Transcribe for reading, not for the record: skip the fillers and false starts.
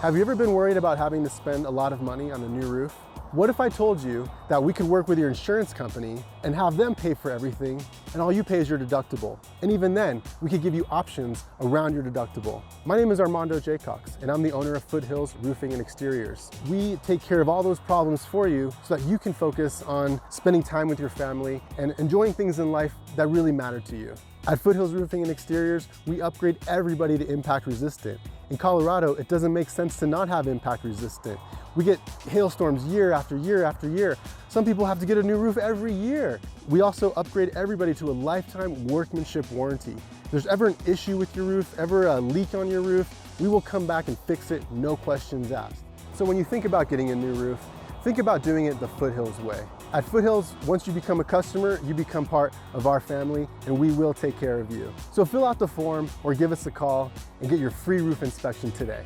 Have you ever been worried about having to spend a lot of money on a new roof? What if I told you that we could work with your insurance company and have them pay for everything, and all you pay is your deductible? And even then, we could give you options around your deductible. My name is Armando Jaycox, and I'm the owner of Foothills Roofing and Exteriors. We take care of all those problems for you so that you can focus on spending time with your family and enjoying things in life that really matter to you. At Foothills Roofing and Exteriors, we upgrade everybody to impact resistant. In Colorado, it doesn't make sense to not have impact resistant. We get hailstorms year after year after year. Some people have to get a new roof every year. We also upgrade everybody to a lifetime workmanship warranty. If there's ever an issue with your roof, ever a leak on your roof, we will come back and fix it, no questions asked. So when you think about getting a new roof, think about doing it the Foothills way. At Foothills, once you become a customer, you become part of our family, and we will take care of you. So fill out the form or give us a call and get your free roof inspection today.